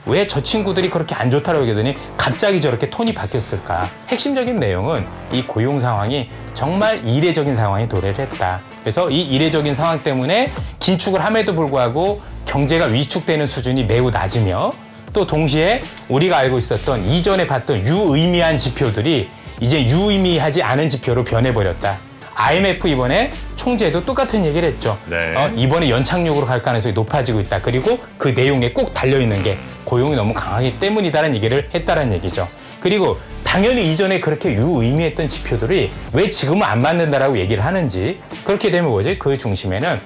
왜 저 친구들이 그렇게 안 좋다고 얘기하더니 갑자기 저렇게 톤이 바뀌었을까? 핵심적인 내용은 이 고용 상황이 정말 이례적인 상황이 도래를 했다. 그래서 이 이례적인 상황 때문에 긴축을 함에도 불구하고 경제가 위축되는 수준이 매우 낮으며 또 동시에 우리가 알고 있었던 이전에 봤던 유의미한 지표들이 이제 유의미하지 않은 지표로 변해버렸다. IMF 이번에 총재도 똑같은 얘기를 했죠. 네. 이번에 연착륙으로 갈 가능성이 높아지고 있다. 그리고 그 내용에 꼭 달려있는 게 고용이 너무 강하기 때문이다라는 얘기를 했다는 얘기죠. 그리고 당연히 이전에 그렇게 유의미했던 지표들이 왜 지금은 안 맞는다라고 얘기를 하는지 그렇게 되면 뭐지? 그 중심에는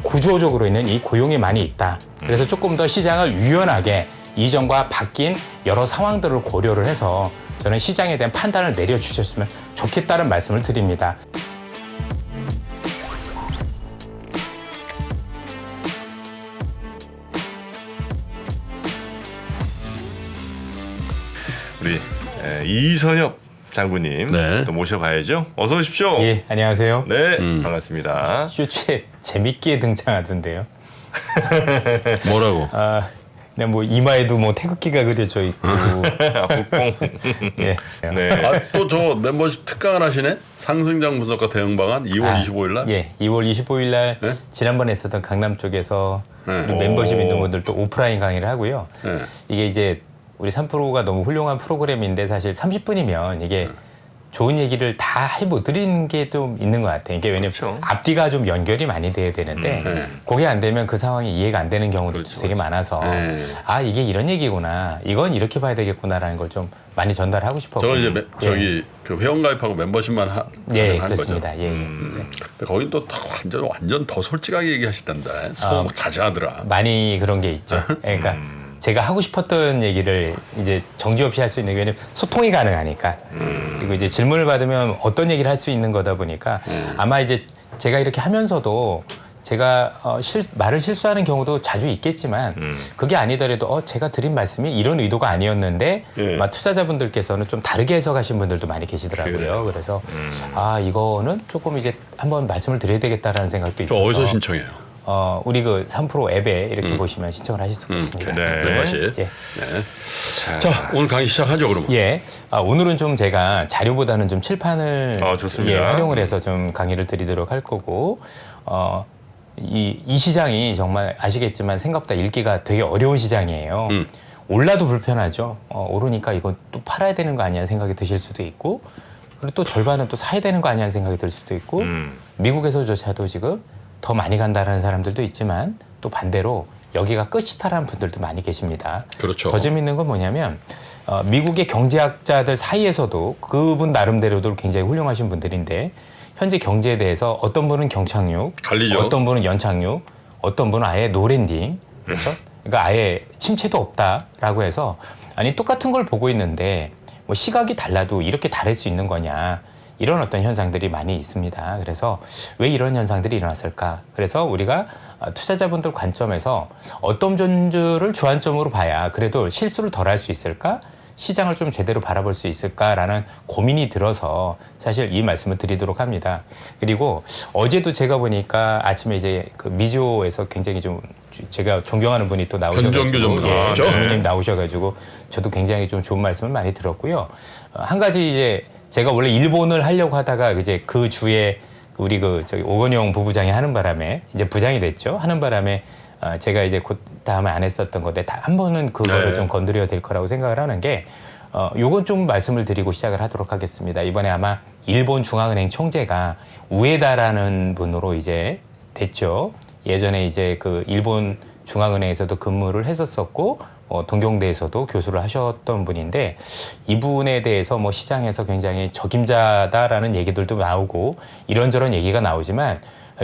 구조적으로 있는 이 고용이 많이 있다. 그래서 조금 더 시장을 유연하게 이전과 바뀐 여러 상황들을 고려를 해서 저는 시장에 대한 판단을 내려주셨으면 좋겠다는 말씀을 드립니다. 우리 이선엽 장군님 네. 또 모셔봐야죠. 어서 오십시오. 예, 안녕하세요. 네, 반갑습니다. 쇼츠에 재밌게 등장하던데요. 뭐라고? 그냥 뭐 이마에도 뭐 태극기가 그려져 있고. 국뽕. 예. 네. 아, 또 저 멤버십 특강을 하시네? 상승장 분석과 대응 방안 2월 25일 날? 예, 2월 25일 날 네? 지난번에 했었던 강남 쪽에서 네. 우리 멤버십 있는 분들 또 오프라인 강의를 하고요. 네. 이게 이제 우리 3프로가 너무 훌륭한 프로그램인데 사실 30분이면 이게 좋은 얘기를 다 해못 드리는 게 좀 있는 것 같아요. 이게 왜냐면 그렇죠. 앞뒤가 좀 연결이 많이 돼야 되는데 네. 그게 안 되면 그 상황이 이해가 안 되는 경우도 그렇죠, 되게 그렇죠. 많아서 네. 아 이게 이런 얘기구나. 이건 이렇게 봐야 되겠구나라는 걸 좀 많이 전달하고 싶어요. 저건 이제 저기 그 회원가입하고 멤버십만 예, 하는 그렇습니다. 거죠? 예. 근데 거긴 또 완전 더 솔직하게 얘기하시단다. 속 자제하더라. 많이 그런 게 있죠. 그러니까 제가 하고 싶었던 얘기를 이제 정지 없이 할 수 있는 게 왜냐면 소통이 가능하니까. 그리고 이제 질문을 받으면 어떤 얘기를 할 수 있는 거다 보니까 아마 이제 제가 이렇게 하면서도 제가 말을 실수하는 경우도 자주 있겠지만 그게 아니더라도 제가 드린 말씀이 이런 의도가 아니었는데 예. 아마 투자자분들께서는 좀 다르게 해석하신 분들도 많이 계시더라고요. 그래요. 그래서 이거는 조금 이제 한번 말씀을 드려야 되겠다라는 생각도 저 있어서 어디서 신청해요? 우리 그 3프로 앱에 이렇게 보시면 신청을 하실 수가 있습니다. 네. 멤버십. 예. 네. 자, 오늘 강의 시작하죠, 그러면. 예. 오늘은 좀 제가 자료보다는 좀 칠판을 좋습니다. 활용을 해서 좀 강의를 드리도록 할 거고, 이 시장이 정말 아시겠지만 생각보다 읽기가 되게 어려운 시장이에요. 올라도 불편하죠. 오르니까 이거 또 팔아야 되는 거 아니야 생각이 드실 수도 있고, 그리고 또 절반은 또 사야 되는 거 아니야 생각이 들 수도 있고, 미국에서조차도 지금 더 많이 간다는 사람들도 있지만 또 반대로 여기가 끝이다라는 분들도 많이 계십니다. 그렇죠. 더 재밌는 건 뭐냐면 미국의 경제학자들 사이에서도 그분 나름대로도 굉장히 훌륭하신 분들인데 현재 경제에 대해서 어떤 분은 경착륙, 갈리죠. 어떤 분은 연착륙, 어떤 분은 아예 노랜딩, 그렇죠? 그러니까 아예 침체도 없다라고 해서 아니 똑같은 걸 보고 있는데 뭐 시각이 달라도 이렇게 다를 수 있는 거냐? 이런 어떤 현상들이 많이 있습니다. 그래서 왜 이런 현상들이 일어났을까? 그래서 우리가 투자자분들 관점에서 어떤 존재를 주안점으로 봐야 그래도 실수를 덜 할 수 있을까? 시장을 좀 제대로 바라볼 수 있을까라는 고민이 들어서 사실 이 말씀을 드리도록 합니다. 그리고 어제도 제가 보니까 아침에 이제 그 미조에서 굉장히 좀 제가 존경하는 분이 또 나오셔가지고 변정규 전문가. 전문님 나오셔가지고 저도 굉장히 좀 좋은 말씀을 많이 들었고요. 한 가지 이제 제가 원래 일본을 하려고 하다가 이제 그 주에 우리 저기 오건영 부부장이 하는 바람에 이제 부장이 됐죠. 하는 바람에 제가 이제 곧 다음에 안 했었던 건데 한 번은 그거를 네. 좀 건드려야 될 거라고 생각을 하는 게 요건 좀 말씀을 드리고 시작을 하도록 하겠습니다. 이번에 아마 일본 중앙은행 총재가 우에다라는 분으로 이제 됐죠. 예전에 이제 그 일본 중앙은행에서도 근무를 했었었고 동경대에서도 교수를 하셨던 분인데 이분에 대해서 뭐 시장에서 굉장히 적임자다라는 얘기들도 나오고 이런저런 얘기가 나오지만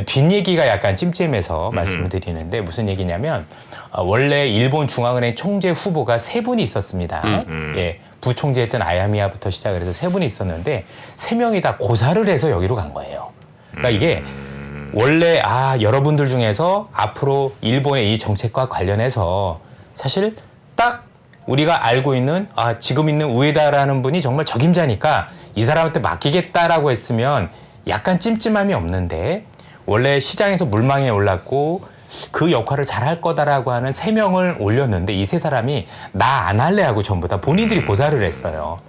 뒷얘기가 약간 찜찜해서 말씀을 드리는데 무슨 얘기냐면 원래 일본 중앙은행 총재 후보가 3분이 있었습니다. 예, 부총재였던 아야미야부터 시작을 해서 3분이 있었는데 3명이 다 고사를 해서 여기로 간 거예요. 그러니까 이게 원래 여러분들 중에서 앞으로 일본의 이 정책과 관련해서 사실 딱 우리가 알고 있는 지금 있는 우에다라는 분이 정말 적임자니까 이 사람한테 맡기겠다라고 했으면 약간 찜찜함이 없는데 원래 시장에서 물망에 올랐고 그 역할을 잘할 거다라고 하는 3명을 올렸는데 이 3사람이 나 안 할래 하고 전부 다 본인들이 고사를 했어요.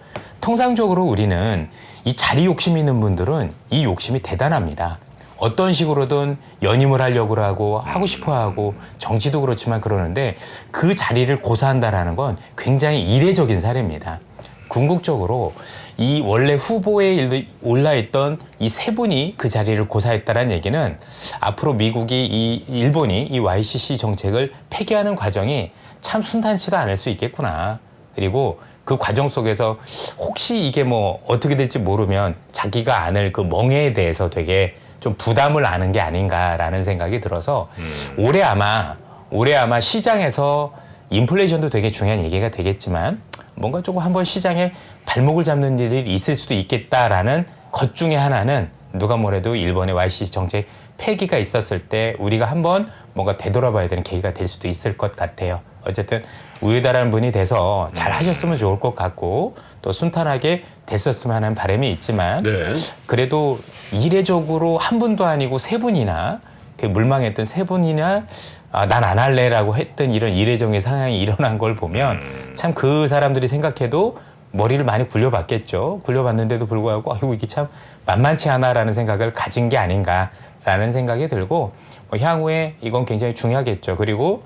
통상적으로 우리는 이 자리 욕심 있는 분들은 이 욕심이 대단합니다. 어떤 식으로든 연임을 하려고 하고 싶어 하고 정치도 그렇지만 그러는데 그 자리를 고사한다라는 건 굉장히 이례적인 사례입니다. 궁극적으로 이 원래 후보에 올라있던 이 3분이 그 자리를 고사했다는 얘기는 앞으로 미국이 일본이 이 YCC 정책을 폐기하는 과정이 참 순탄치도 않을 수 있겠구나. 그리고 그 과정 속에서 혹시 이게 뭐 어떻게 될지 모르면 자기가 안을 그 멍해에 대해서 되게 좀 부담을 안은 게 아닌가라는 생각이 들어서 올해 아마 시장에서 인플레이션도 되게 중요한 얘기가 되겠지만 뭔가 조금 한번 시장에 발목을 잡는 일이 있을 수도 있겠다라는 것 중에 하나는 누가 뭐래도 일본의 YCC 정책 폐기가 있었을 때 우리가 한번 뭔가 되돌아봐야 되는 계기가 될 수도 있을 것 같아요. 어쨌든 우에다라는 분이 돼서 잘 하셨으면 좋을 것 같고 또 순탄하게 됐었으면 하는 바람이 있지만 네. 그래도 이례적으로 한 분도 아니고 3분이나 물망했던 3분이나 난 안 할래라고 했던 이런 이례적인 상황이 일어난 걸 보면 참 그 사람들이 생각해도 머리를 많이 굴려봤겠죠. 굴려봤는데도 불구하고 아이고 이게 참 만만치 않아라는 생각을 가진 게 아닌가라는 생각이 들고 향후에 이건 굉장히 중요하겠죠. 그리고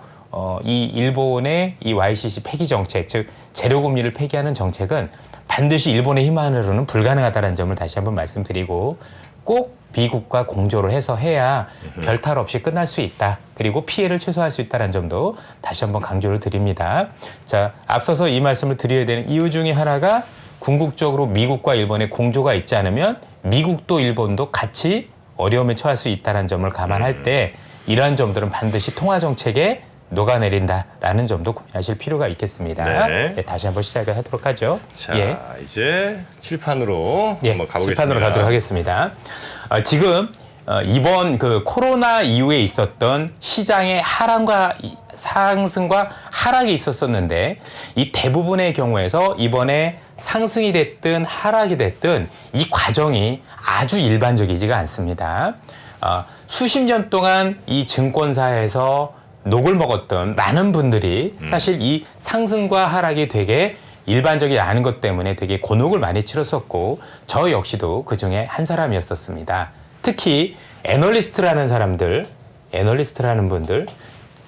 이 일본의 이 YCC 폐기 정책, 즉 재료금리를 폐기하는 정책은 반드시 일본의 힘만으로는 불가능하다는 점을 다시 한번 말씀드리고 꼭 미국과 공조를 해서 해야 별탈 없이 끝날 수 있다. 그리고 피해를 최소화할 수 있다는 점도 다시 한번 강조를 드립니다. 자, 앞서서 이 말씀을 드려야 되는 이유 중에 하나가 궁극적으로 미국과 일본의 공조가 있지 않으면 미국도 일본도 같이 어려움에 처할 수 있다는 점을 감안할 때 이러한 점들은 반드시 통화 정책에 녹아내린다라는 점도 고민하실 필요가 있겠습니다. 네. 예, 다시 한번 시작을 하도록 하죠. 자, 이제 칠판으로 한번 가보겠습니다. 칠판으로 가도록 하겠습니다. 지금 이번 그 코로나 이후에 있었던 시장의 하락과 상승과 하락이 있었었는데 이 대부분의 경우에서 이번에 상승이 됐든 하락이 됐든 이 과정이 아주 일반적이지가 않습니다. 수십 년 동안 이 증권사에서 녹을 먹었던 많은 분들이 사실 이 상승과 하락이 되게 일반적이지 않은 것 때문에 되게 곤혹을 많이 치렀었고 저 역시도 그중에 한 사람이었었습니다. 특히 애널리스트라는 분들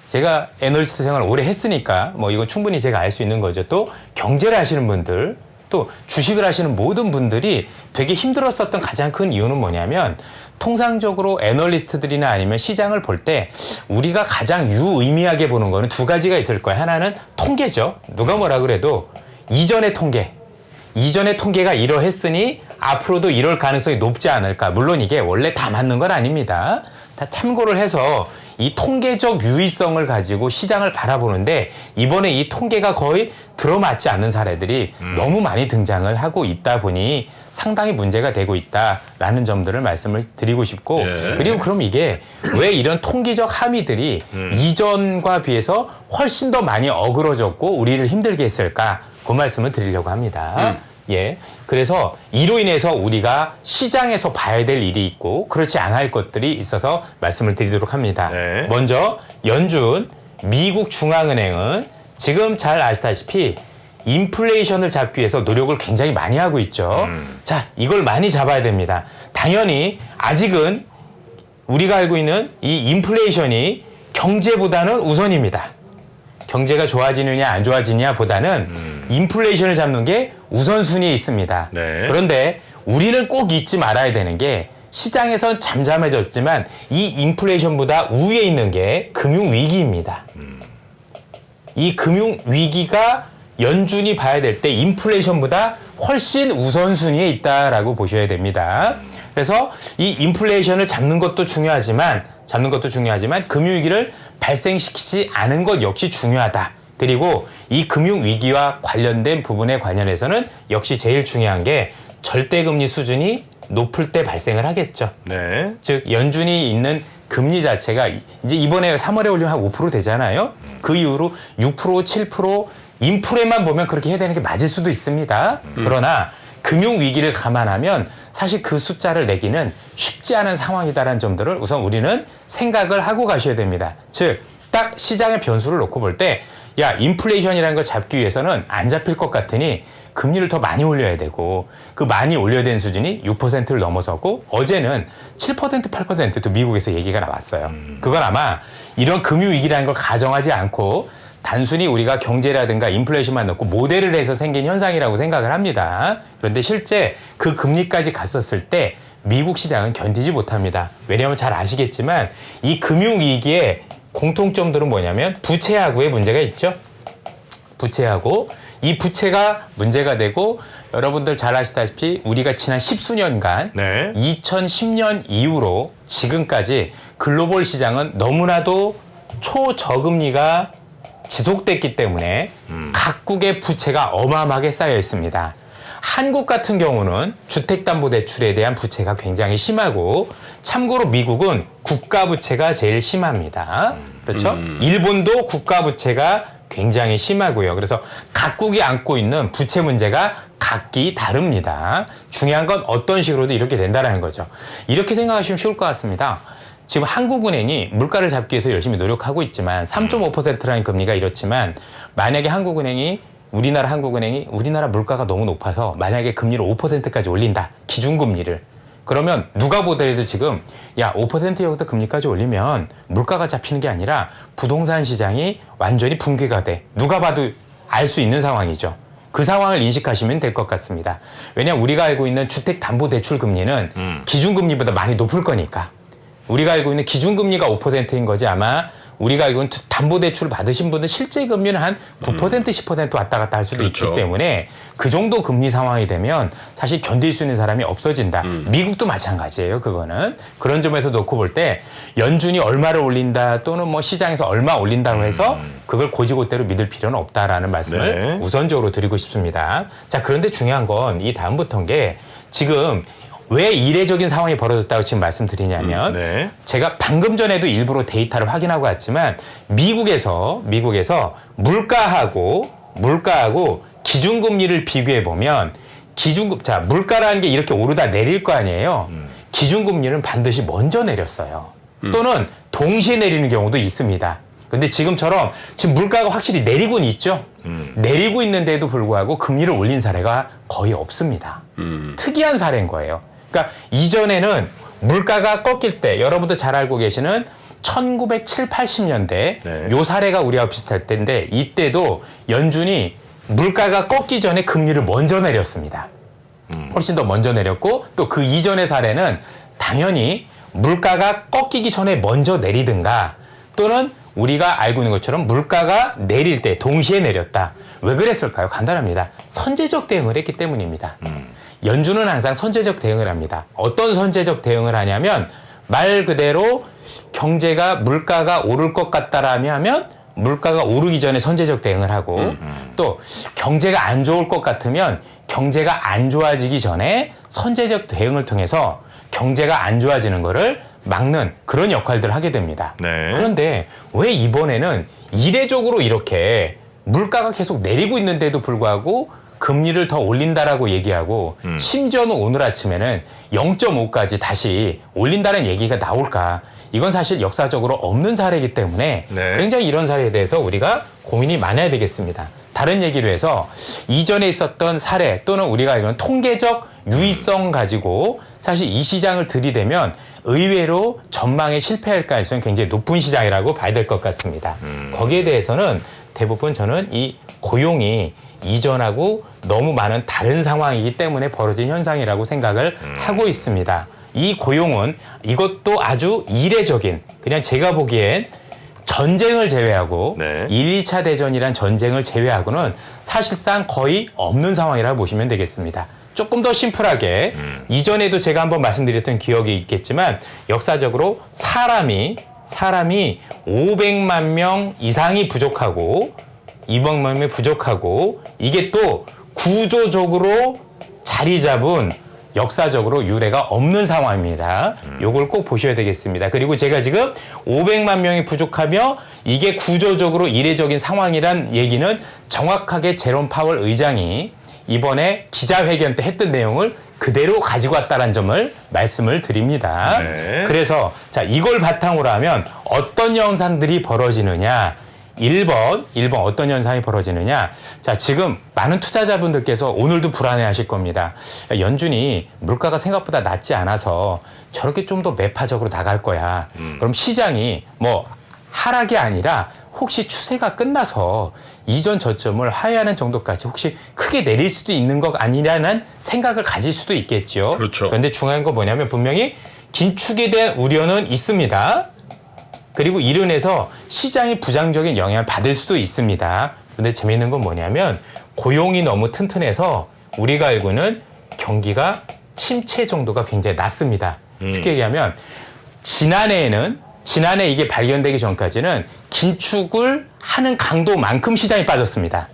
제가 애널리스트 생활을 오래 했으니까 뭐 이건 충분히 제가 알 수 있는 거죠. 또 경제를 하시는 분들 또 주식을 하시는 모든 분들이 되게 힘들었었던 가장 큰 이유는 뭐냐면 통상적으로 애널리스트들이나 아니면 시장을 볼 때 우리가 가장 유의미하게 보는 거는 2가지가 있을 거예요. 하나는 통계죠. 누가 뭐라 그래도 이전의 통계가 이러했으니 앞으로도 이럴 가능성이 높지 않을까. 물론 이게 원래 다 맞는 건 아닙니다. 다 참고를 해서 이 통계적 유의성을 가지고 시장을 바라보는데 이번에 이 통계가 거의 들어맞지 않는 사례들이 너무 많이 등장을 하고 있다 보니 상당히 문제가 되고 있다라는 점들을 말씀을 드리고 싶고 그리고 그럼 이게 왜 이런 통계적 함의들이 이전과 비해서 훨씬 더 많이 어그러졌고 우리를 힘들게 했을까 그 말씀을 드리려고 합니다. 예. 그래서 이로 인해서 우리가 시장에서 봐야 될 일이 있고 그렇지 않을 것들이 있어서 말씀을 드리도록 합니다. 네. 먼저 연준 미국 중앙은행은 지금 잘 아시다시피 인플레이션을 잡기 위해서 노력을 굉장히 많이 하고 있죠. 자, 이걸 많이 잡아야 됩니다. 당연히 아직은 우리가 알고 있는 이 인플레이션이 경제보다는 우선입니다. 경제가 좋아지느냐 안 좋아지느냐 보다는 인플레이션을 잡는 게 우선순위에 있습니다. 네. 그런데 우리는 꼭 잊지 말아야 되는 게 시장에선 잠잠해졌지만 이 인플레이션보다 우위에 있는 게 금융위기입니다. 이 금융위기가 연준이 봐야 될 때 인플레이션보다 훨씬 우선순위에 있다라고 보셔야 됩니다. 그래서 이 인플레이션을 잡는 것도 중요하지만 금융위기를 발생시키지 않은 것 역시 중요하다. 그리고 이 금융위기와 관련된 부분에 관련해서는 역시 제일 중요한 게 절대금리 수준이 높을 때 발생을 하겠죠. 네. 즉 연준이 있는 금리 자체가 이제 이번에 3월에 올리면 한 5% 되잖아요. 그 이후로 6%, 7% 인플레만 보면 그렇게 해야 되는 게 맞을 수도 있습니다. 그러나 금융위기를 감안하면 사실 그 숫자를 내기는 쉽지 않은 상황이다라는 점들을 우선 우리는 생각을 하고 가셔야 됩니다. 즉, 딱 시장의 변수를 놓고 볼 때, 야, 인플레이션이라는 걸 잡기 위해서는 안 잡힐 것 같으니 금리를 더 많이 올려야 되고, 그 많이 올려야 되는 수준이 6%를 넘어서고, 어제는 7%, 8%도 미국에서 얘기가 나왔어요. 그건 아마 이런 금융위기라는 걸 가정하지 않고 단순히 우리가 경제라든가 인플레이션만 넣고 모델을 해서 생긴 현상이라고 생각을 합니다. 그런데 실제 그 금리까지 갔었을 때 미국 시장은 견디지 못합니다. 왜냐하면 잘 아시겠지만 이 금융위기의 공통점들은 뭐냐면 부채하고의 문제가 있죠. 부채하고 이 부채가 문제가 되고 여러분들 잘 아시다시피 우리가 지난 10수년간 네. 2010년 이후로 지금까지 글로벌 시장은 너무나도 초저금리가 지속됐기 때문에 각국의 부채가 어마어마하게 쌓여 있습니다. 한국 같은 경우는 주택담보대출에 대한 부채가 굉장히 심하고 참고로 미국은 국가부채가 제일 심합니다. 그렇죠? 일본도 국가부채가 굉장히 심하고요. 그래서 각국이 안고 있는 부채 문제가 각기 다릅니다. 중요한 건 어떤 식으로도 이렇게 된다는 거죠. 이렇게 생각하시면 쉬울 것 같습니다. 지금 한국은행이 물가를 잡기 위해서 열심히 노력하고 있지만 3.5%라는 금리가 이렇지만 만약에 우리나라 한국은행이 우리나라 물가가 너무 높아서 만약에 금리를 5%까지 올린다. 기준금리를. 그러면 누가 보더라도 지금 5% 여기서 금리까지 올리면 물가가 잡히는 게 아니라 부동산 시장이 완전히 붕괴가 돼. 누가 봐도 알 수 있는 상황이죠. 그 상황을 인식하시면 될 것 같습니다. 왜냐하면 우리가 알고 있는 주택담보대출 금리는 기준금리보다 많이 높을 거니까. 우리가 알고 있는 기준금리가 5%인 거지 아마 우리가 알고 있는 담보대출 받으신 분들 실제 금리는 한 9%, 10% 왔다 갔다 할 수도 그렇죠. 있기 때문에 그 정도 금리 상황이 되면 사실 견딜 수 있는 사람이 없어진다. 미국도 마찬가지예요. 그거는. 그런 점에서 놓고 볼 때 연준이 얼마를 올린다 또는 뭐 시장에서 얼마 올린다고 해서 그걸 고지고대로 믿을 필요는 없다라는 말씀을 네. 우선적으로 드리고 싶습니다. 자, 그런데 중요한 건 이 다음부터인 게 지금 왜 이례적인 상황이 벌어졌다고 지금 말씀드리냐면 네. 제가 방금 전에도 일부러 데이터를 확인하고 왔지만 미국에서 물가하고 기준금리를 비교해 보면 물가라는 게 이렇게 오르다 내릴 거 아니에요. 기준금리는 반드시 먼저 내렸어요. 또는 동시에 내리는 경우도 있습니다. 근데 지금 물가가 확실히 내리고는 있죠. 내리고 있는데도 불구하고 금리를 올린 사례가 거의 없습니다. 특이한 사례인 거예요. 그러니까 이전에는 물가가 꺾일 때 여러분도 잘 알고 계시는 1970, 80년대 네. 요 사례가 우리와 비슷할 때인데 이때도 연준이 물가가 꺾기 전에 금리를 먼저 내렸습니다. 훨씬 더 먼저 내렸고 또 그 이전의 사례는 당연히 물가가 꺾이기 전에 먼저 내리든가 또는 우리가 알고 있는 것처럼 물가가 내릴 때 동시에 내렸다. 왜 그랬을까요? 간단합니다. 선제적 대응을 했기 때문입니다. 연준은 항상 선제적 대응을 합니다. 어떤 선제적 대응을 하냐면 말 그대로 물가가 오를 것 같다라면 물가가 오르기 전에 선제적 대응을 하고 또 경제가 안 좋을 것 같으면 경제가 안 좋아지기 전에 선제적 대응을 통해서 경제가 안 좋아지는 거를 막는 그런 역할들을 하게 됩니다. 네. 그런데 왜 이번에는 이례적으로 이렇게 물가가 계속 내리고 있는데도 불구하고 금리를 더 올린다라고 얘기하고 심지어는 오늘 아침에는 0.5까지 다시 올린다는 얘기가 나올까? 이건 사실 역사적으로 없는 사례이기 때문에 네. 굉장히 이런 사례에 대해서 우리가 고민이 많아야 되겠습니다. 다른 얘기로 해서 이전에 있었던 사례 또는 우리가 알고 통계적 유의성 가지고 사실 이 시장을 들이대면 의외로 전망에 실패할 가능성이 굉장히 높은 시장이라고 봐야 될 것 같습니다. 거기에 대해서는 대부분 저는 이 고용이 이전하고 너무 많은 다른 상황이기 때문에 벌어진 현상이라고 생각을 하고 있습니다. 이 고용은 이것도 아주 이례적인 그냥 제가 보기엔 전쟁을 제외하고 네. 1, 2차 대전이란 전쟁을 제외하고는 사실상 거의 없는 상황이라고 보시면 되겠습니다. 조금 더 심플하게 이전에도 제가 한번 말씀드렸던 기억이 있겠지만 역사적으로 사람이 500만 명 이상이 부족하고 200만 명이 부족하고 이게 또 구조적으로 자리 잡은 역사적으로 유례가 없는 상황입니다. 요걸 꼭 보셔야 되겠습니다. 그리고 제가 지금 500만 명이 부족하며 이게 구조적으로 이례적인 상황이란 얘기는 정확하게 제롬 파월 의장이 이번에 기자회견 때 했던 내용을 그대로 가지고 왔다는 점을 말씀을 드립니다. 네. 그래서 자, 이걸 바탕으로 하면 어떤 현상들이 벌어지느냐? 1번 어떤 현상이 벌어지느냐? 자, 지금 많은 투자자분들께서 오늘도 불안해하실 겁니다. 연준이 물가가 생각보다 낮지 않아서 저렇게 좀 더 매파적으로 나갈 거야. 그럼 시장이 뭐 하락이 아니라 혹시 추세가 끝나서 이전 저점을 하회하는 정도까지 혹시 크게 내릴 수도 있는 것 아니냐는 생각을 가질 수도 있겠죠. 그렇죠. 그런데 중요한 건 뭐냐면 분명히 긴축에 대한 우려는 있습니다. 그리고 이로 인해서 시장이 부정적인 영향을 받을 수도 있습니다. 그런데 재미있는 건 뭐냐면 고용이 너무 튼튼해서 우리가 알고 있는 경기가 침체 정도가 굉장히 낮습니다. 쉽게 얘기하면 지난해 이게 발견되기 전까지는 긴축을 하는 강도만큼 시장이 빠졌습니다.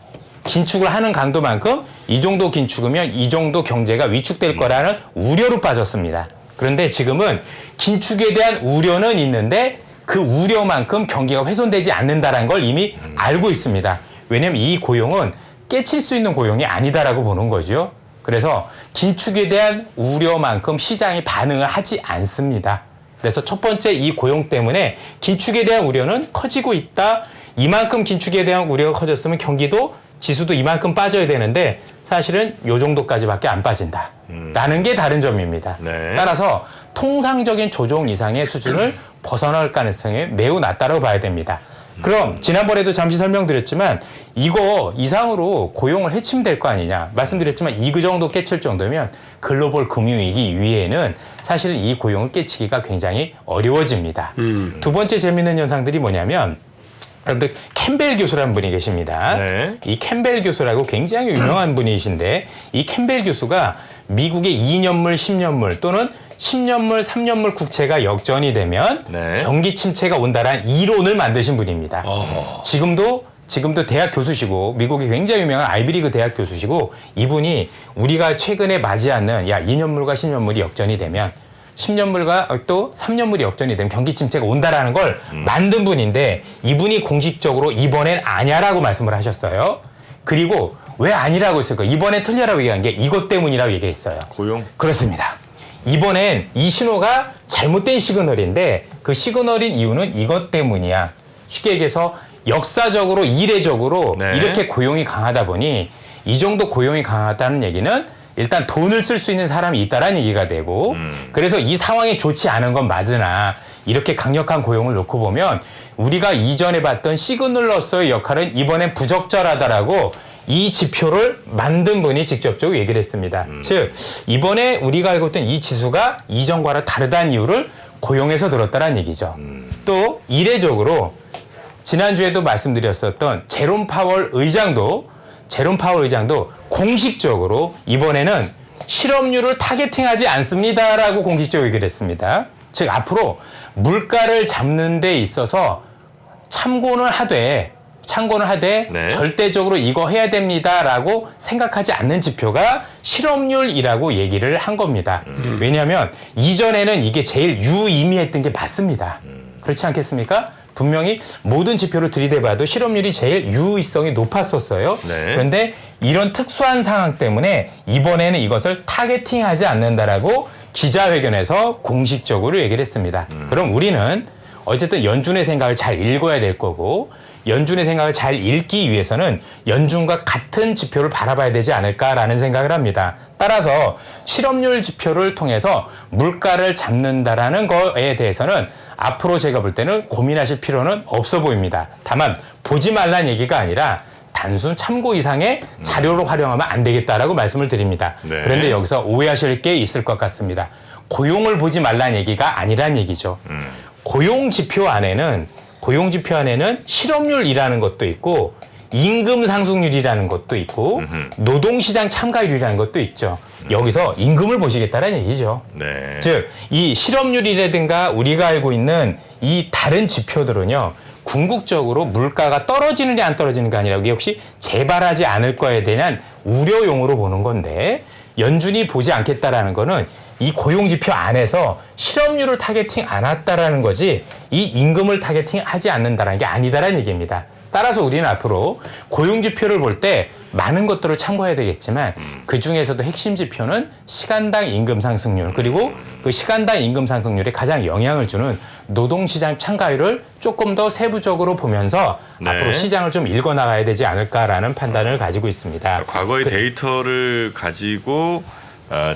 긴축을 하는 강도만큼 이 정도 긴축이면 이 정도 경제가 위축될 거라는 우려로 빠졌습니다. 그런데 지금은 긴축에 대한 우려는 있는데 그 우려만큼 경기가 훼손되지 않는다는 걸 이미 알고 있습니다. 왜냐하면 이 고용은 깨칠 수 있는 고용이 아니다라고 보는 거죠. 그래서 긴축에 대한 우려만큼 시장이 반응을 하지 않습니다. 그래서 첫 번째 이 고용 때문에 긴축에 대한 우려는 커지고 있다. 이만큼 긴축에 대한 우려가 커졌으면 경기도 지수도 이만큼 빠져야 되는데 사실은 요 정도까지밖에 안 빠진다. 라는 게 다른 점입니다. 네. 따라서 통상적인 조정 이상의 수준을 벗어날 가능성이 매우 낮다고 봐야 됩니다. 그럼 지난번에도 잠시 설명드렸지만 이거 이상으로 고용을 해치면 될 거 아니냐 말씀드렸지만 이 정도 깨칠 정도면 글로벌 금융위기 이후에는 사실은 이 고용을 깨치기가 굉장히 어려워집니다. 두 번째 재미있는 현상들이 뭐냐면 여러분들 캠벨 교수라는 분이 계십니다. 네. 이 캠벨 교수라고 굉장히 유명한 분이신데 이 캠벨 교수가 미국의 2년물, 10년물 또는 10년물, 3년물 국채가 역전이 되면 네. 경기 침체가 온다라는 이론을 만드신 분입니다. 지금도 대학 교수시고 미국의 굉장히 유명한 아이비리그 대학 교수시고 이분이 우리가 최근에 맞이하는 2년물과 10년물이 역전이 되면 10년물과 또 3년물이 역전이 되면 경기 침체가 온다라는 걸 만든 분인데 이분이 공식적으로 이번엔 아니야라고 말씀을 하셨어요. 그리고 왜 아니라고 했을까? 이번에 틀려라고 얘기한 게 이것 때문이라고 얘기했어요. 고용? 그렇습니다. 이번엔 이 신호가 잘못된 시그널인데 그 시그널인 이유는 이것 때문이야. 쉽게 얘기해서 역사적으로 이례적으로 네. 이렇게 고용이 강하다 보니 이 정도 고용이 강하다는 얘기는 일단 돈을 쓸 수 있는 사람이 있다라는 얘기가 되고 그래서 이 상황이 좋지 않은 건 맞으나 이렇게 강력한 고용을 놓고 보면 우리가 이전에 봤던 시그널로서의 역할은 이번엔 부적절하다라고 이 지표를 만든 분이 직접적으로 얘기를 했습니다. 즉 이번에 우리가 알고 있던 이 지수가 이전과는 다르다는 이유를 고용에서 들었다는 얘기죠. 또 이례적으로 지난주에도 말씀드렸었던 제롬 파월 의장도 공식적으로 이번에는 실업률을 타겟팅하지 않습니다라고 공식적으로 얘기를 했습니다. 즉 앞으로 물가를 잡는 데 있어서 참고는 하되 네. 절대적으로 이거 해야 됩니다라고 생각하지 않는 지표가 실업률이라고 얘기를 한 겁니다. 왜냐하면 이전에는 이게 제일 유의미했던 게 맞습니다. 그렇지 않겠습니까? 분명히 모든 지표를 들이대봐도 실업률이 제일 유의성이 높았었어요. 네. 그런데 이런 특수한 상황 때문에 이번에는 이것을 타겟팅하지 않는다라고 기자회견에서 공식적으로 얘기를 했습니다. 그럼 우리는 어쨌든 연준의 생각을 잘 읽어야 될 거고 연준의 생각을 잘 읽기 위해서는 연준과 같은 지표를 바라봐야 되지 않을까라는 생각을 합니다. 따라서 실업률 지표를 통해서 물가를 잡는다라는 거에 대해서는 앞으로 제가 볼 때는 고민하실 필요는 없어 보입니다. 다만 보지 말란 얘기가 아니라 단순 참고 이상의 자료로 활용하면 안 되겠다라고 말씀을 드립니다. 네. 그런데 여기서 오해하실 게 있을 것 같습니다. 고용을 보지 말란 얘기가 아니란 얘기죠. 고용 지표 안에는 실업률이라는 것도 있고 임금 상승률이라는 것도 있고 노동시장 참가율이라는 것도 있죠. 여기서 임금을 보시겠다는 얘기죠. 네. 즉, 이 실업률이라든가 우리가 알고 있는 이 다른 지표들은요, 궁극적으로 물가가 떨어지느냐 안 떨어지는가 아니라 이게 역시 재발하지 않을 거에 대한 우려용으로 보는 건데 연준이 보지 않겠다라는 거는 이 고용지표 안에서 실업률을 타겟팅 안 했다라는 거지 이 임금을 타겟팅 하지 않는다는 게 아니다라는 얘기입니다. 따라서 우리는 앞으로 고용지표를 볼 때 많은 것들을 참고해야 되겠지만 그 중에서도 핵심 지표는 시간당 임금 상승률 그리고 그 시간당 임금 상승률에 가장 영향을 주는 노동시장 참가율을 조금 더 세부적으로 보면서 네. 앞으로 시장을 좀 읽어나가야 되지 않을까라는 판단을 가지고 있습니다. 과거의 데이터를 가지고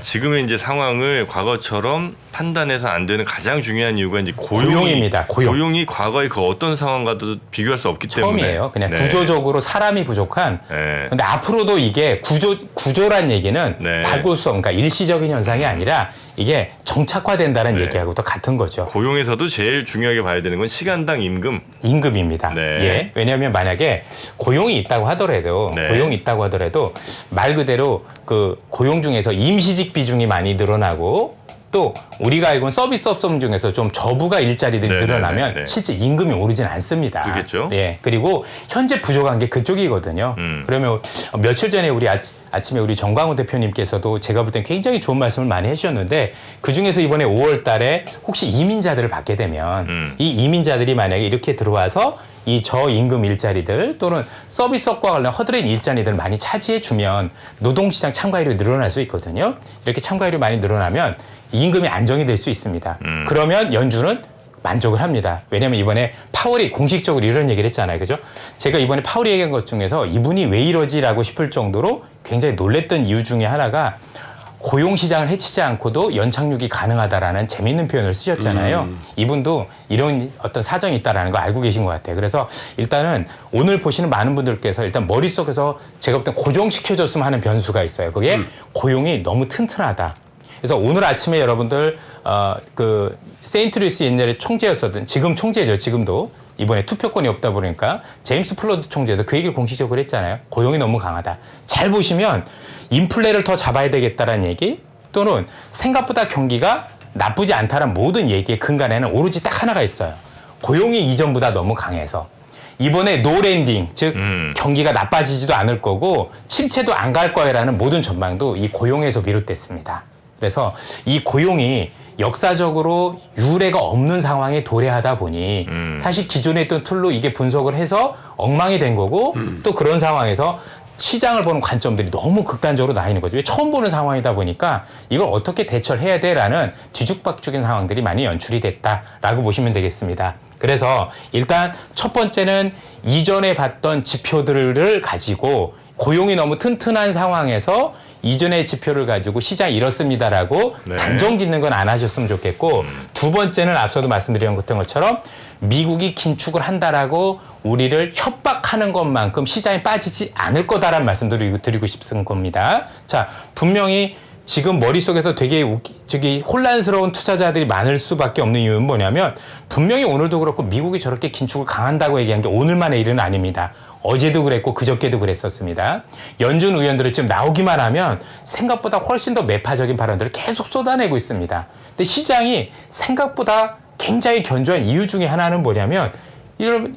지금의 이제 상황을 과거처럼 판단해서 안 되는 가장 중요한 이유가 이제 고용입니다. 고용이 과거의 그 어떤 상황과도 비교할 수 없기 때문에 처음이에요. 그냥 네. 구조적으로 사람이 부족한. 네. 근데 앞으로도 이게 구조란 얘기는 네. 바꿀 수 없는, 그러니까 일시적인 현상이 아니라 이게 정착화된다는 얘기하고도 같은 거죠. 고용에서도 제일 중요하게 봐야 되는 건 시간당 임금. 임금입니다. 네. 예. 왜냐하면 만약에 고용이 있다고 하더라도 말 그대로 그 고용 중에서 임시직 비중이 많이 늘어나고 또 우리가 알고 있는 서비스 업종 중에서 좀 저부가 일자리들이 네, 늘어나면 네, 네. 실제 임금이 오르진 않습니다. 그렇겠죠. 예. 그리고 현재 부족한 게 그쪽이거든요. 그러면 며칠 전에 우리 아침에 우리 정광훈 대표님께서도 제가 볼 땐 굉장히 좋은 말씀을 많이 해주셨는데 그중에서 이번에 5월 달에 혹시 이민자들을 받게 되면 이 이민자들이 만약에 이렇게 들어와서 이 저임금 일자리들 또는 서비스업과 관련 허드렛 일자리들을 많이 차지해주면 노동시장 참가율이 늘어날 수 있거든요. 이렇게 참가율이 많이 늘어나면 임금이 안정이 될 수 있습니다. 그러면 연준은 만족을 합니다. 왜냐하면 이번에 파월이 공식적으로 이런 얘기를 했잖아요. 그죠? 제가 이번에 파월이 얘기한 것 중에서 이분이 왜 이러지라고 싶을 정도로 굉장히 놀랬던 이유 중에 하나가 고용시장을 해치지 않고도 연착륙이 가능하다라는 재미있는 표현을 쓰셨잖아요. 이분도 이런 어떤 사정이 있다는 거 알고 계신 것 같아요. 그래서 일단은 오늘 보시는 많은 분들께서 일단 머릿속에서 제가 볼 땐 고정시켜줬으면 하는 변수가 있어요. 그게 고용이 너무 튼튼하다. 그래서 오늘 아침에 여러분들 그 세인트루이스 옛날에 총재였었던 지금 총재죠. 지금도 이번에 투표권이 없다 보니까 제임스 플러드 총재도 그 얘기를 공식적으로 했잖아요. 고용이 너무 강하다. 잘 보시면 인플레를 더 잡아야 되겠다라는 얘기 또는 생각보다 경기가 나쁘지 않다는 모든 얘기의 근간에는 오로지 딱 하나가 있어요. 고용이 이전보다 너무 강해서 이번에 노랜딩 즉 경기가 나빠지지도 않을 거고 침체도 안 갈 거야라는 모든 전망도 이 고용에서 비롯됐습니다. 그래서 이 고용이 역사적으로 유례가 없는 상황에 도래하다 보니 사실 기존에 있던 툴로 이게 분석을 해서 엉망이 된 거고 또 그런 상황에서 시장을 보는 관점들이 너무 극단적으로 나뉘는 거죠. 처음 보는 상황이다 보니까 이걸 어떻게 대처를 해야 돼라는 뒤죽박죽인 상황들이 많이 연출이 됐다라고 보시면 되겠습니다. 그래서 일단 첫 번째는 이전에 봤던 지표들을 가지고 고용이 너무 튼튼한 상황에서 이전의 지표를 가지고 시장이 이렇습니다라고 네. 단정 짓는 건 안 하셨으면 좋겠고 두 번째는 앞서도 말씀드린 것처럼 미국이 긴축을 한다라고 우리를 협박하는 것만큼 시장에 빠지지 않을 거다라는 말씀드리고 드리고 싶은 겁니다. 자, 분명히 지금 머릿속에서 되게 혼란스러운 투자자들이 많을 수밖에 없는 이유는 뭐냐면 분명히 오늘도 그렇고 미국이 저렇게 긴축을 강한다고 얘기한 게 오늘만의 일은 아닙니다. 어제도 그랬고 그저께도 그랬었습니다. 연준 의원들은 지금 나오기만 하면 생각보다 훨씬 더 매파적인 발언들을 계속 쏟아내고 있습니다. 근데 시장이 생각보다 굉장히 견조한 이유 중에 하나는 뭐냐면 이런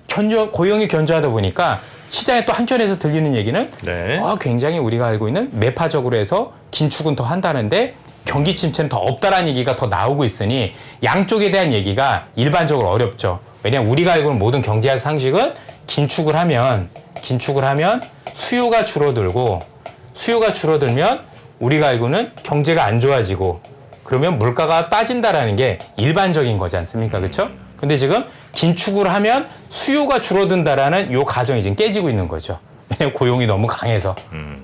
고용이 견조하다 보니까 시장에 또 한켠에서 들리는 얘기는 네. 굉장히 우리가 알고 있는 매파적으로 해서 긴축은 더 한다는데 경기 침체는 더 없다라는 얘기가 더 나오고 있으니 양쪽에 대한 얘기가 일반적으로 어렵죠. 왜냐하면 우리가 알고 있는 모든 경제학 상식은 긴축을 하면 수요가 줄어들면 우리가 알고는 경제가 안 좋아지고 그러면 물가가 빠진다라는 게 일반적인 거지 않습니까? 그렇죠? 근데 지금 긴축을 하면 수요가 줄어든다라는 요 가정이 지금 깨지고 있는 거죠. 왜냐하면 고용이 너무 강해서.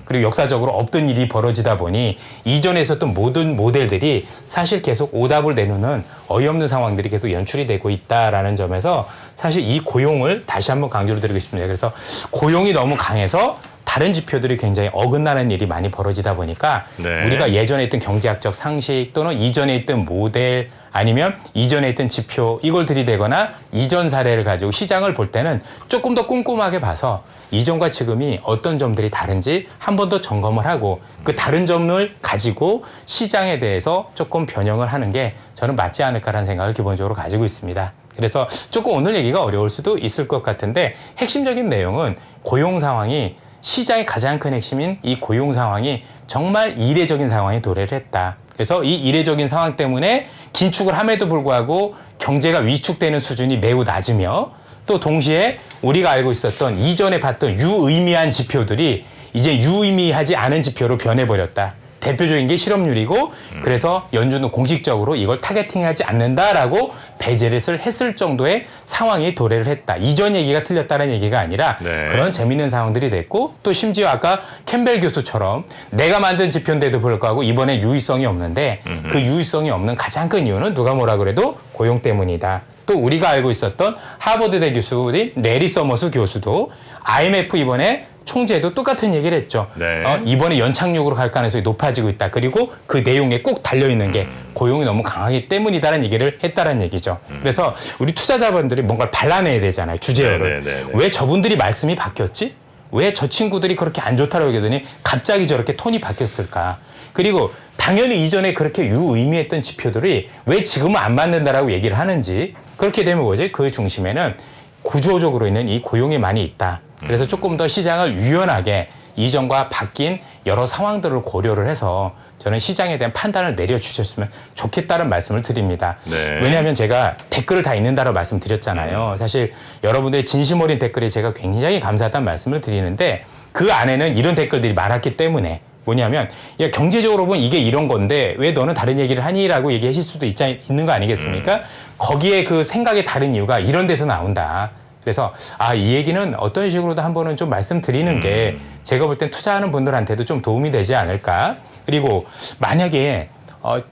그리고 역사적으로 없던 일이 벌어지다 보니 이전에 있었던 모든 모델들이 사실 계속 오답을 내놓는 어이없는 상황들이 계속 연출이 되고 있다라는 점에서 사실 이 고용을 다시 한번 강조를 드리고 싶습니다. 그래서 고용이 너무 강해서 다른 지표들이 굉장히 어긋나는 일이 많이 벌어지다 보니까 네. 우리가 예전에 있던 경제학적 상식 또는 이전에 있던 모델 아니면 이전에 있던 지표 이걸 들이대거나 이전 사례를 가지고 시장을 볼 때는 조금 더 꼼꼼하게 봐서 이전과 지금이 어떤 점들이 다른지 한 번 더 점검을 하고 그 다른 점을 가지고 시장에 대해서 조금 변형을 하는 게 저는 맞지 않을까라는 생각을 기본적으로 가지고 있습니다. 그래서 조금 오늘 얘기가 어려울 수도 있을 것 같은데 핵심적인 내용은 고용 상황이 시장의 가장 큰 핵심인 이 고용 상황이 정말 이례적인 상황에 도래를 했다. 그래서 이 이례적인 상황 때문에 긴축을 함에도 불구하고 경제가 위축되는 수준이 매우 낮으며 또 동시에 우리가 알고 있었던 이전에 봤던 유의미한 지표들이 이제 유의미하지 않은 지표로 변해버렸다. 대표적인 게 실업률이고 그래서 연준은 공식적으로 이걸 타겟팅하지 않는다라고 배제를 했을 정도의 상황이 도래를 했다. 이전 얘기가 틀렸다는 얘기가 아니라 네. 그런 재밌는 상황들이 됐고 또 심지어 아까 캠벨 교수처럼 내가 만든 지표인데도 불구하고 이번에 유의성이 없는데 그 유의성이 없는 가장 큰 이유는 누가 뭐라 그래도 고용 때문이다. 또 우리가 알고 있었던 하버드대 교수인 레리 서머스 교수도 IMF 이번에 총재도 똑같은 얘기를 했죠. 네. 이번에 연착륙으로 갈 가능성이 높아지고 있다. 그리고 그 내용에 꼭 달려있는 게 고용이 너무 강하기 때문이다라는 얘기를 했다는 얘기죠. 그래서 우리 투자자분들이 뭔가를 발라내야 되잖아요. 주제어를. 네. 왜 저분들이 말씀이 바뀌었지? 왜 저 친구들이 그렇게 안 좋다라고 얘기하더니 갑자기 저렇게 톤이 바뀌었을까? 그리고 당연히 이전에 그렇게 유의미했던 지표들이 왜 지금은 안 맞는다라고 얘기를 하는지 그렇게 되면 뭐지? 그 중심에는 구조적으로 있는 이 고용이 많이 있다. 그래서 조금 더 시장을 유연하게 이전과 바뀐 여러 상황들을 고려를 해서 저는 시장에 대한 판단을 내려주셨으면 좋겠다는 말씀을 드립니다. 네. 왜냐하면 제가 댓글을 다 읽는다고 말씀드렸잖아요. 사실 여러분들의 진심 어린 댓글에 제가 굉장히 감사하다는 말씀을 드리는데 그 안에는 이런 댓글들이 많았기 때문에 뭐냐면 야, 경제적으로 보면 이게 이런 건데 왜 너는 다른 얘기를 하니라고 얘기하실 수도 있는 거 아니겠습니까? 거기에 그 생각이 다른 이유가 이런 데서 나온다. 그래서 이 얘기는 어떤 식으로도 한번은 좀 말씀드리는 게 제가 볼 땐 투자하는 분들한테도 좀 도움이 되지 않을까. 그리고 만약에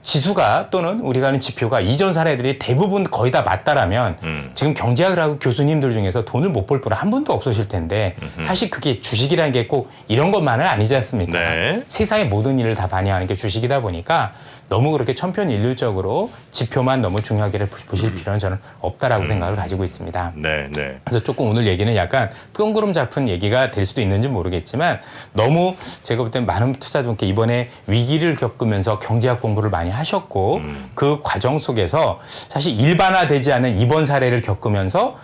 지수가 또는 우리가 하는 지표가 이전 사례들이 대부분 거의 다 맞다라면 지금 경제학을 하고 교수님들 중에서 돈을 못 벌 분은 한 분도 없으실 텐데 사실 그게 주식이라는 게 꼭 이런 것만은 아니지 않습니까? 네. 세상의 모든 일을 다 반영하는 게 주식이다 보니까 너무 그렇게 천편일률적으로 지표만 너무 중요하게 보실 필요는 저는 없다라고 생각을 가지고 있습니다. 네. 그래서 조금 오늘 얘기는 약간 뜬구름 잡힌 얘기가 될 수도 있는지 모르겠지만 너무 제가 볼 땐 많은 투자자분께 이번에 위기를 겪으면서 경제학 공부를 많이 하셨고 그 과정 속에서 사실 일반화되지 않은 이번 사례를 겪으면서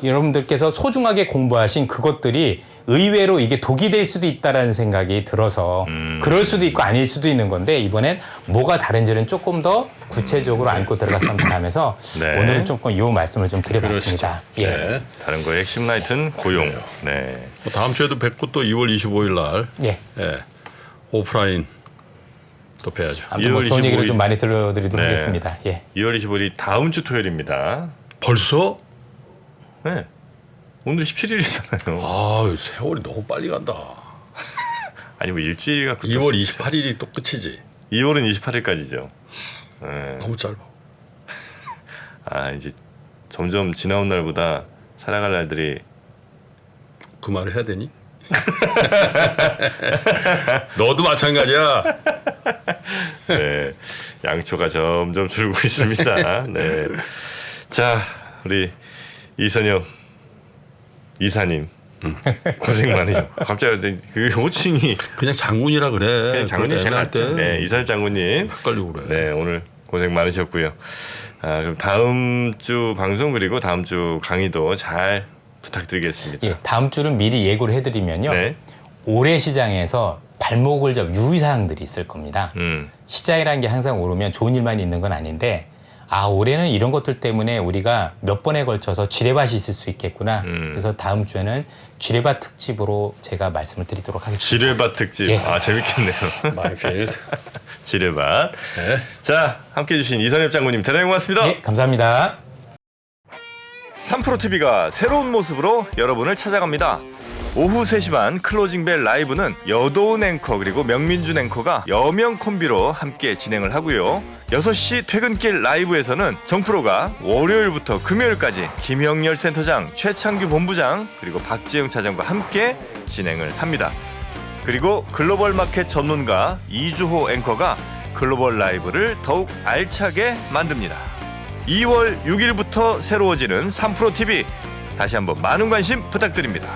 여러분들께서 소중하게 공부하신 그것들이 의외로 이게 독이 될 수도 있다라는 생각이 들어서 그럴 수도 있고 아닐 수도 있는 건데 이번엔 뭐가 다른지는 조금 더 구체적으로 안고 들어갔으면 바라면서 네. 오늘은 조금 이 말씀을 좀 드려봤습니다. 예. 네. 다른 거의 핵심 라이트는 고용. 네. 뭐 다음 주에도 뵙고 또 2월 25일 날 예. 오프라인 또 뵈야죠. 아무튼 뭐 2월 좋은 얘기를 25일. 좀 많이 들려드리도록 네. 하겠습니다. 예. 2월 25일이 다음 주 토요일입니다. 벌써? 네. 오늘 17일이잖아요. 아, 세월이 너무 빨리 간다. 아니 뭐 일주일 갖고 2월 28일이 또 끝이지. 2월은 28일까지죠. 네. 너무 짧아. 이제 점점 지나온 날보다 살아갈 날들이 그 말을 해야 되니? 너도 마찬가지야. 네, 양초가 점점 줄고 있습니다. 네. 자, 우리 이선영 이사님 고생 많으죠. 갑자기 그 호칭이 그냥 장군이라 그래. 그냥 장군님 제일 애매할 낫죠. 때. 네, 이사님 장군님. 헷갈리고 그래. 네, 오늘 고생 많으셨고요. 그럼 다음 주 방송 그리고 다음 주 강의도 잘 부탁드리겠습니다. 예. 다음 주는 미리 예고를 해드리면요. 네. 올해 시장에서 발목을 잡 유의사항들이 있을 겁니다. 시장이라는 게 항상 오르면 좋은 일만 있는 건 아닌데 올해는 이런 것들 때문에 우리가 몇 번에 걸쳐서 지뢰밭이 있을 수 있겠구나. 그래서 다음 주에는 지뢰밭 특집으로 제가 말씀을 드리도록 하겠습니다. 지뢰밭 특집. 예. 재밌겠네요. 마이필드. 지뢰밭. 네. 자, 함께해 주신 이선엽 장군님 대단히 고맙습니다. 예, 감사합니다. 3프로TV가 새로운 모습으로 여러분을 찾아갑니다. 오후 3시 반 클로징벨 라이브는 여도은 앵커 그리고 명민준 앵커가 여명 콤비로 함께 진행을 하고요. 6시 퇴근길 라이브에서는 정프로가 월요일부터 금요일까지 김영렬 센터장, 최창규 본부장 그리고 박지영 차장과 함께 진행을 합니다. 그리고 글로벌 마켓 전문가 이주호 앵커가 글로벌 라이브를 더욱 알차게 만듭니다. 2월 6일부터 새로워지는 3프로TV 다시 한번 많은 관심 부탁드립니다.